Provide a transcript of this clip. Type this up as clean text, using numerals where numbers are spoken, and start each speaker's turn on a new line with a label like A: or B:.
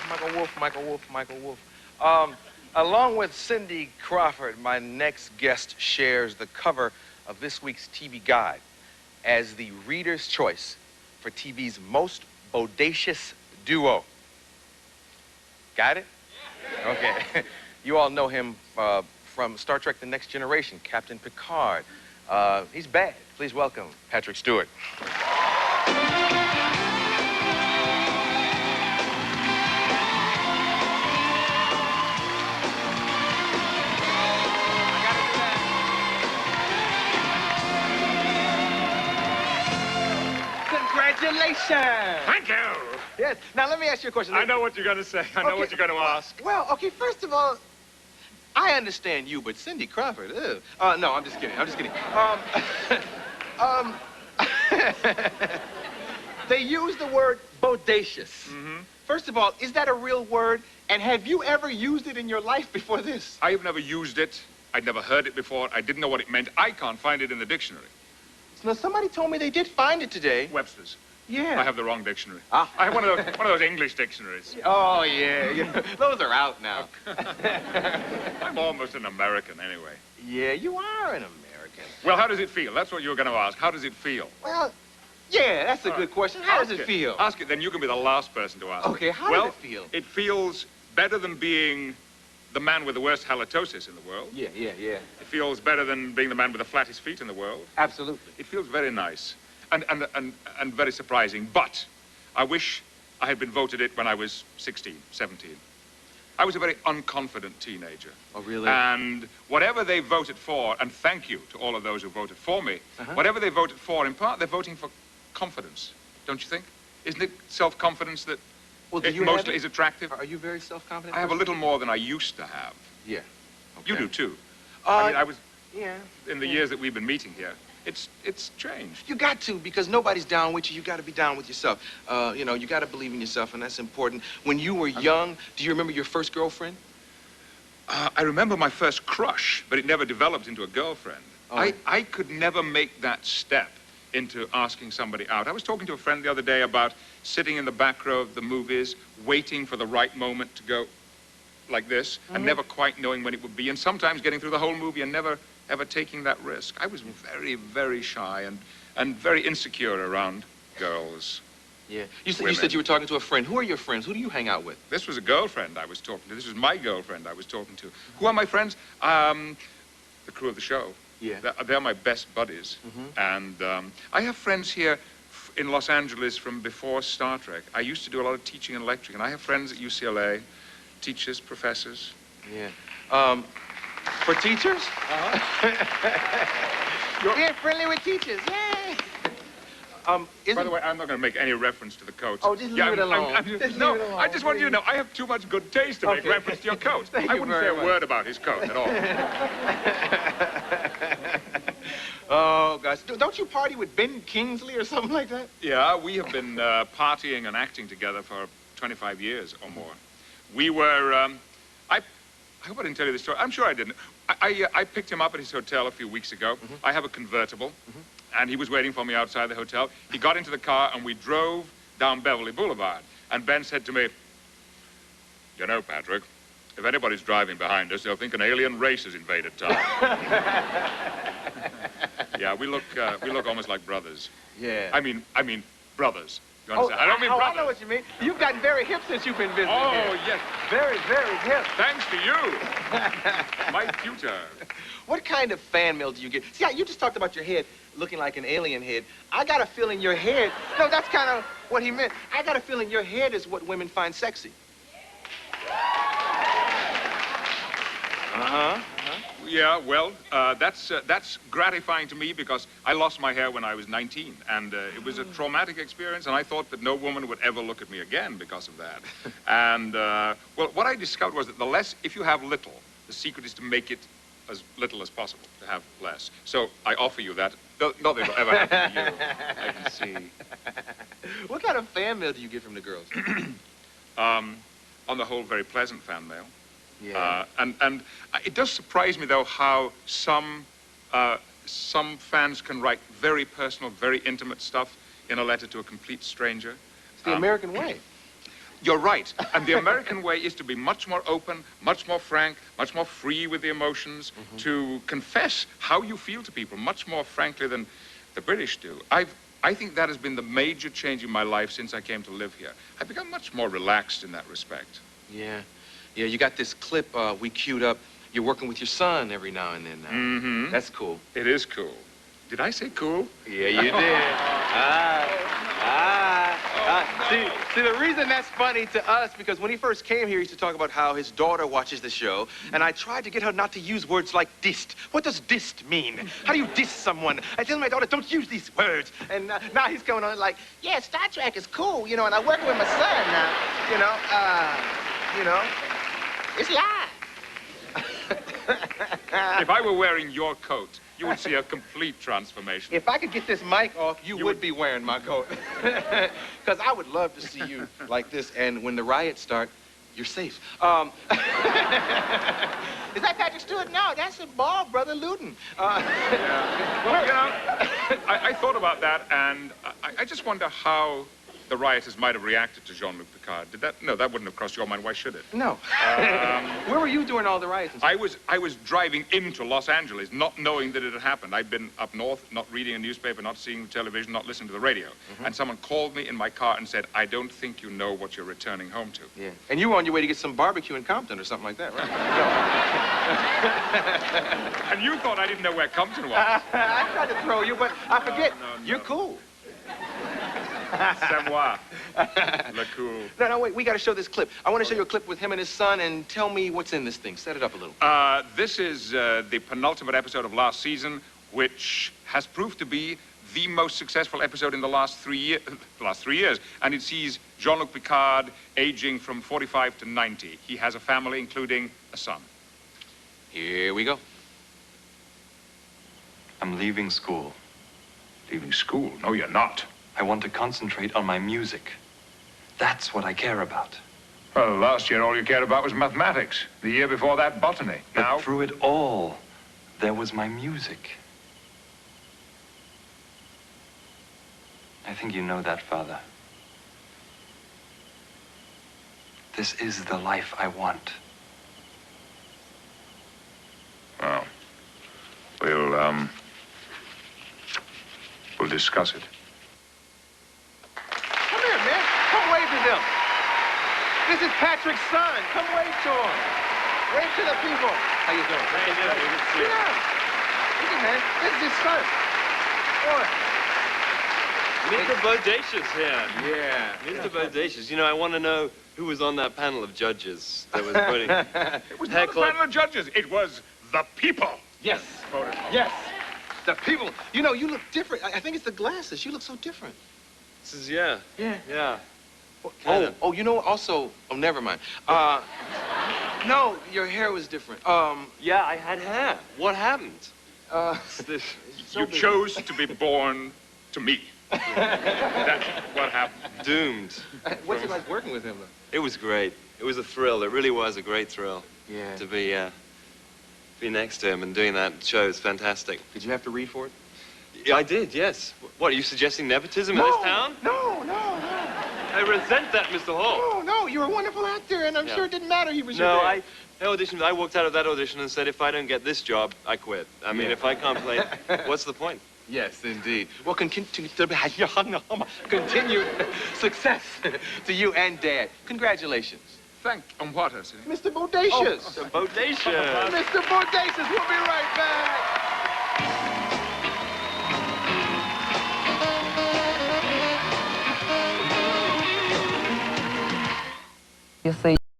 A: Michael Wolff. Along with Cindy Crawford, my next guest shares the cover of this week's TV Guide as the reader's choice for TV's most bodacious duo. Got it? Yeah. Okay. You all know him from Star Trek The Next Generation, Captain Picard. He's bad. Please welcome Patrick Stewart. Congratulations!
B: Thank you!
A: Yes. Now, let me ask you a question.
B: I know what you're going to say. I know what you're going to ask.
A: Well, okay, first of all, I understand you, but Cindy Crawford, ew. No, I'm just kidding. They use the word bodacious.
B: Mm-hmm.
A: First of all, is that a real word? And have you ever used it in your life before this?
B: I have never used it. I'd never heard it before. I didn't know what it meant. I can't find it in the dictionary.
A: Now, somebody told me they did find it today.
B: Webster's.
A: Yeah.
B: I have the wrong dictionary.
A: Ah.
B: I have one of those English dictionaries.
A: Oh, yeah. Those are out now.
B: I'm almost an American anyway.
A: Yeah, you are an American.
B: Well, how does it feel? That's what you were going to ask. How does it feel?
A: Well, yeah, that's a good question. How does it feel?
B: Ask it, then you can be the last person to ask.
A: Okay, how does it feel?
B: It feels better than being the man with the worst halitosis in the world.
A: Yeah.
B: It feels better than being the man with the flattest feet in the world.
A: Absolutely.
B: It feels very nice and very surprising, but I wish I had been voted it when I was 16, 17. I was a very unconfident teenager.
A: Oh, really?
B: And whatever they voted for, and thank you to all of those who voted for me, whatever they voted for, in part, they're voting for confidence, don't you think? Isn't it self-confidence that mostly is attractive?
A: Are you very self-confident?
B: I have a little more than I used to have.
A: Yeah. Okay.
B: You do, too. I mean, I was...
A: Yeah.
B: In the years that we've been meeting here, it's changed.
A: You got to, because nobody's down with you. You got to be down with yourself. You know, you got to believe in yourself, and that's important. When you were young, do you remember your first girlfriend?
B: I remember my first crush, but it never developed into a girlfriend. Oh. I could never make that step into asking somebody out. I was talking to a friend the other day about sitting in the back row of the movies, waiting for the right moment to go like this, and never quite knowing when it would be, and sometimes getting through the whole movie and never ever taking that risk. I was very, very shy and very insecure around girls.
A: Yeah. You said you were talking to a friend. Who are your friends? Who do you hang out with?
B: This was a girlfriend I was talking to. This was my girlfriend I was talking to. Who are my friends? The crew of the show.
A: Yeah.
B: They're my best buddies. And I have friends here in Los Angeles from before Star Trek. I used to do a lot of teaching in lecturing, and I have friends at UCLA, teachers, professors.
A: Yeah. For teachers? You're being friendly with teachers. Yay!
B: By the way, I'm not going to make any reference to the coat.
A: Oh, just leave it alone.
B: No, I just want you to know, I have too much good taste to make reference to your coat. I wouldn't say a word about his coat at all.
A: Oh, gosh. Don't you party with Ben Kingsley or something like that?
B: Yeah, we have been partying and acting together for 25 years or more. We were, I hope I didn't tell you this story. I'm sure I didn't. I picked him up at his hotel a few weeks ago. I have a convertible, and he was waiting for me outside the hotel. He got into the car, and we drove down Beverly Boulevard. And Ben said to me, "You know, Patrick, if anybody's driving behind us, they'll think an alien race has invaded town." Yeah, we look almost like brothers.
A: Yeah.
B: I mean, brothers. You understand? I don't mean brothers.
A: I know what you mean. You've gotten very hip since you've been visiting
B: here. Yes.
A: Very, very hip.
B: Thanks to you. My tutor.
A: What kind of fan mail do you get? See, you just talked about your head looking like an alien head. I got a feeling your head... No, that's kind of what he meant. I got a feeling your head is what women find sexy.
B: Yeah, well, that's gratifying to me because I lost my hair when I was 19, and it was a traumatic experience, and I thought that no woman would ever look at me again because of that. And, well, what I discovered was that if you have little, the secret is to make it as little as possible, to have less. So I offer you that. Not that it'll ever happen to you, I can see.
A: What kind of fan mail do you get from the girls?
B: On the whole, very pleasant fan mail.
A: Yeah.
B: And it does surprise me, though, how some fans can write very personal, very intimate stuff in a letter to a complete stranger.
A: It's the American way.
B: You're right. And the American way is to be much more open, much more frank, much more free with the emotions, to confess how you feel to people much more frankly than the British do. I think that has been the major change in my life since I came to live here. I've become much more relaxed in that respect.
A: Yeah. Yeah, you got this clip we queued up. You're working with your son every now and then now.
B: Mm-hmm.
A: That's cool.
B: It is cool. Did I say cool?
A: Yeah, you did. See, the reason that's funny to us, because when he first came here, he used to talk about how his daughter watches the show, and I tried to get her not to use words like dissed. What does dissed mean? How do you diss someone? I tell my daughter, don't use these words. And now he's going on like, yeah, Star Trek is cool, you know, and I'm working with my son now, you know. It's live.
B: If I were wearing your coat, you would see a complete transformation.
A: If I could get this mic off, you would be wearing my coat. Because I would love to see you like this, and when the riots start, you're safe. Is that Patrick Stewart? No, that's a ball, Brother Luton.
B: Yeah. Well, you know, I thought about that, and I just wonder how the rioters might have reacted to Jean-Luc Picard. No, that wouldn't have crossed your mind. Why should it?
A: No. Where were you during all the riots?
B: I was driving into Los Angeles, not knowing that it had happened. I'd been up north, not reading a newspaper, not seeing television, not listening to the radio. And someone called me in my car and said, I don't think you know what you're returning home to.
A: Yeah. And you were on your way to get some barbecue in Compton or something like that, right?
B: And you thought I didn't know where Compton was.
A: I tried to throw you, but I forget. No. You're cool.
B: C'est moi. Le cool.
A: No, wait. We got to show this clip. I want to show you a clip with him and his son, and tell me what's in this thing. Set it up a little.
B: This is the penultimate episode of last season, which has proved to be the most successful episode in the last 3 years. And it sees Jean-Luc Picard aging from 45 to 90. He has a family, including a son.
A: Here we go.
C: I'm leaving school.
B: Leaving school? No, you're not.
C: I want to concentrate on my music. That's what I care about.
B: Well, last year all you cared about was mathematics. The year before that, botany.
C: But through it all, there was my music. I think you know that, Father. This is the life I want.
B: Well, we'll discuss it.
A: Come here, man. Come wave to them. This is Patrick's son. Come wave to him. Wave to the people. How you doing?
D: How you doing?
A: Sit down. Look at man. This is his son. Boy.
D: Mr. Bodacious here.
A: Yeah.
D: Mr. Bodacious. You know, I want to know who was on that panel of judges that was voting.
B: It was not a panel of judges. It was the people.
A: Yes.
B: Voted.
A: Yes. The people. You know, you look different. I think it's the glasses. You look so different.
D: This is, yeah.
A: Yeah.
D: Kinda.
A: Oh, you know, also, never mind. No, your hair was different.
D: Yeah, I had hair. What happened?
B: You chose to be born to me. That's what happened.
D: Doomed.
A: What's it like working with him, though?
D: It was great. It was a thrill. It really was a great thrill.
A: Yeah.
D: To be next to him and doing that show is fantastic.
A: Did you have to read for it?
D: Yeah, I did, yes. What, are you suggesting nepotism in this town?
A: No.
D: I resent that, Mr. Hall.
A: No, you're a wonderful actor, and I'm sure it didn't matter he was your
D: No,
A: dad.
D: I walked out of that audition and said, if I don't get this job, I quit. I mean, if I can't play, what's the point?
A: Yes, indeed. Well, continued success to you and Dad. Congratulations.
B: On what, Arsenio?
A: Mr. Bodacious.
D: Mr. Bodacious.
A: Mr. Bodacious, we'll be right back.
E: You see